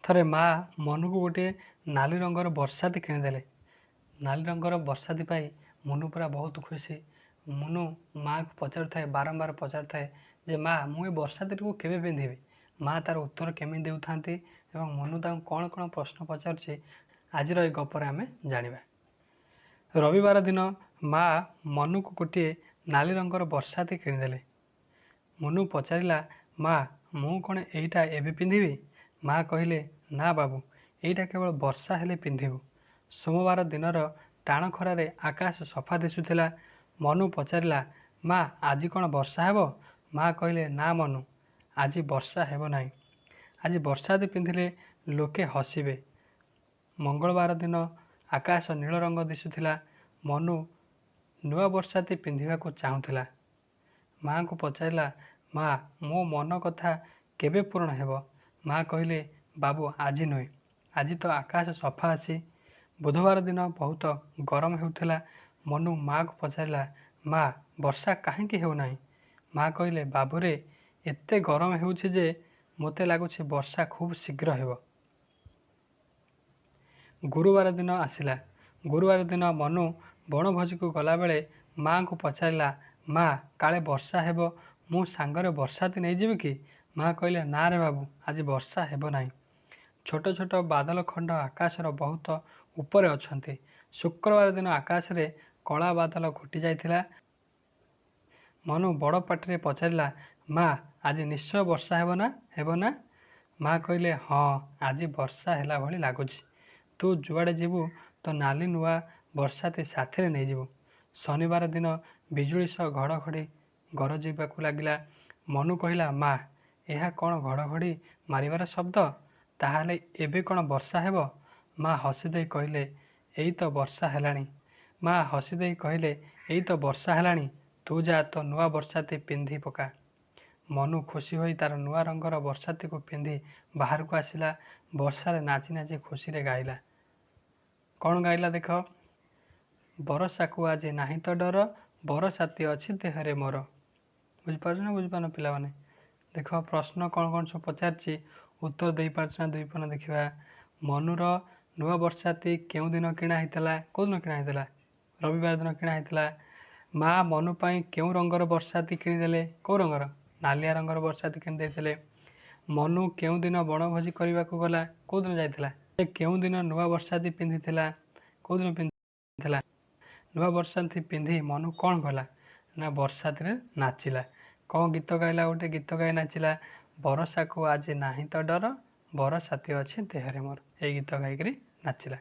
ଥରେ ମା ମନୁକୁ ଗୋଟିଏ ନାଲି ରଙ୍ଗର ବର୍ଷାତି କିଣିଦେଲେ। ନାଲି ରଙ୍ଗର ବର୍ଷାତି ପାଇ ମନୁ ପୁରା ବହୁତ ଖୁସି। ମନୁ ମାଆକୁ ପଚାରୁଥାଏ, ବାରମ୍ବାର ପଚାରୁଥାଏ ଯେ ମା ମୁଁ ଏ ବର୍ଷାତିଟିକୁ କେବେ ପିନ୍ଧିବି। ମା ତାର ଉତ୍ତର କେମିତି ଦେଉଥାନ୍ତି ଏବଂ ମନୁ ତାଙ୍କୁ କ'ଣ କ'ଣ ପ୍ରଶ୍ନ ପଚାରୁଛି ଆଜିର ଏ ଗପରେ ଆମେ ଜାଣିବା। ରବିବାର ଦିନ ମା ମନୁକୁ ଗୋଟିଏ ନାଲି ରଙ୍ଗର ବର୍ଷାତି କିଣିଦେଲେ। ମନୁ ପଚାରିଲା, ମା ମୁଁ କ'ଣ ଏଇଟା ଏବେ ପିନ୍ଧିବି? ମା କହିଲେ, ନା ବାବୁ, ଏଇଟା କେବଳ ବର୍ଷା ହେଲେ ପିନ୍ଧିବୁ। ସୋମବାର ଦିନର ଟାଣ ଖରାରେ ଆକାଶ ସଫା ଦିଶୁଥିଲା। ମନୁ ପଚାରିଲା, ମା ଆଜି କ'ଣ ବର୍ଷା ହେବ? ମା କହିଲେ, ନା ମନୁ, ଆଜି ବର୍ଷା ହେବ ନାହିଁ। ଆଜି ବର୍ଷାତି ପିନ୍ଧିଲେ ଲୋକେ ହସିବେ। ମଙ୍ଗଳବାର ଦିନ ଆକାଶ ନୀଳ ରଙ୍ଗ ଦିଶୁଥିଲା। ମନୁ ନୂଆ ବର୍ଷାତି ପିନ୍ଧିବାକୁ ଚାହୁଁଥିଲା। ମାଆଙ୍କୁ ପଚାରିଲା, ମା ମୋ ମନ କଥା କେବେ ପୂରଣ ହେବ? ମା କହିଲେ, ବାବୁ ଆଜି ନୁହେଁ, ଆଜି ତ ଆକାଶ ସଫା ଅଛି। ବୁଧବାର ଦିନ ବହୁତ ଗରମ ହେଉଥିଲା। ମନୁ ମାଆକୁ ପଚାରିଲା, ମା ବର୍ଷା କାହିଁକି ହେଉନାହିଁ? ମା କହିଲେ, ବାବୁରେ ଏତେ ଗରମ ହେଉଛି ଯେ ମୋତେ ଲାଗୁଛି ବର୍ଷା ଖୁବ୍ ଶୀଘ୍ର ହେବ। ଗୁରୁବାର ଦିନ ଆସିଲା। ଗୁରୁବାର ଦିନ ମନୁ ବଣଭୋଜିକୁ ଗଲାବେଳେ ମାଆଙ୍କୁ ପଚାରିଲା, ମା କାଳେ ବର୍ଷା ହେବ, ମୁଁ ସାଙ୍ଗରେ ବର୍ଷାତି ନେଇଯିବି କି? ମା କହିଲେ, ନା ରେ ବାବୁ, ଆଜି ବର୍ଷା ହେବ ନାହିଁ। ଛୋଟ ଛୋଟ ବାଦଲ ଖଣ୍ଡ ଆକାଶର ବହୁତ ଉପରେ ଅଛନ୍ତି। ଶୁକ୍ରବାର ଦିନ ଆକାଶରେ କଳା ବାଦଲ ଘୋଟି ଯାଇଥିଲା। ମନୁ ବଡ଼ ପାଟିରେ ପଚାରିଲା, ମା ଆଜି ନିଶ୍ଚୟ ବର୍ଷା ହେବ ନା? ମା କହିଲେ, ହଁ ଆଜି ବର୍ଷା ହେଲା ଭଳି ଲାଗୁଛି। ତୁ ଯୁଆଡ଼େ ଯିବୁ ତ ନାଲି ନୂଆ ବର୍ଷାତି ସାଥିରେ ନେଇଯିବୁ। ଶନିବାର ଦିନ ବିଜୁଳି ସହ ଘଡ଼ଘଡ଼ି ଗରଜିବାକୁ ଲାଗିଲା। ମନୁ କହିଲା, ମା ଏହା କ'ଣ ଘଡ଼ଘଡ଼ି ମାରିବାର ଶବ୍ଦ? ତାହେଲେ ଏବେ କ'ଣ ବର୍ଷା ହେବ? ମା ହସିଦେଇ କହିଲେ, ଏଇ ତ ବର୍ଷା ହେଲାଣି। ମା ହସିଦେଇ କହିଲେ, ଏଇ ତ ବର୍ଷା ହେଲାଣି, ତୁ ଯା ତୋ ନୂଆ ବର୍ଷାତି ପିନ୍ଧି ପକା। ମନୁ ଖୁସି ହୋଇ ତାର ନୂଆ ରଙ୍ଗର ବର୍ଷାତିକୁ ପିନ୍ଧି ବାହାରକୁ ଆସିଲା। ବର୍ଷାରେ ନାଚି ନାଚି ଖୁସିରେ ଗାଇଲା। କ'ଣ ଗାଇଲା ଦେଖ? ବରଷାକୁ ଆଜି ନାହିଁ ତ ଡର, ବରସାତି ଅଛି ଦେହରେ ମୋର। ବୁଝିପାରୁଛ ନା ବୁଝିପାରୁନ ପିଲାମାନେ? ଦେଖ ପ୍ରଶ୍ନ କ'ଣ କ'ଣ ସବୁ ପଚାରିଛି, ଉତ୍ତର ଦେଇପାରୁଛ ନା? ଦୁଇ ପଣ ଦେଖିବା। ମନୁର ନୂଆ ବର୍ଷାତି କେଉଁ ଦିନ କିଣା ହେଇଥିଲା? କେଉଁ ଦିନ କିଣା ହେଇଥିଲା? ରବିବାର ଦିନ କିଣା ହେଇଥିଲା। ମା ମନୁ ପାଇଁ କେଉଁ ରଙ୍ଗର ବର୍ଷାତି କିଣିଦେଲେ? କେଉଁ ରଙ୍ଗର? ନାଲିଆ ରଙ୍ଗର ବର୍ଷାତି କିଣି ଦେଇଥିଲେ। ମନୁ କେଉଁ ଦିନ ବଣଭୋଜି କରିବାକୁ ଗଲା? କେଉଁ ଦିନ ଯାଇଥିଲା? ସେ କେଉଁ ଦିନ ନୂଆ ବର୍ଷାତି ପିନ୍ଧିଥିଲା? କେଉଁ ଦିନ ପିନ୍ଧିଥିଲା? ନୂଆ ବର୍ଷାତି ପିନ୍ଧି ମନୁ କ'ଣ କଲା? ନା ବର୍ଷାତିରେ ନାଚିଲା। କ'ଣ ଗୀତ ଗାଇଲା? ଗୋଟେ ଗୀତ ଗାଇ ନାଚିଲା। ବରଷାକୁ ଆଜି ନାହିଁ ତ ଡର, ବରସାତି ଅଛି ଦେହରେ ମୋର। ଏଇ ଗୀତ ଗାଇକରି ନାଚିଲା।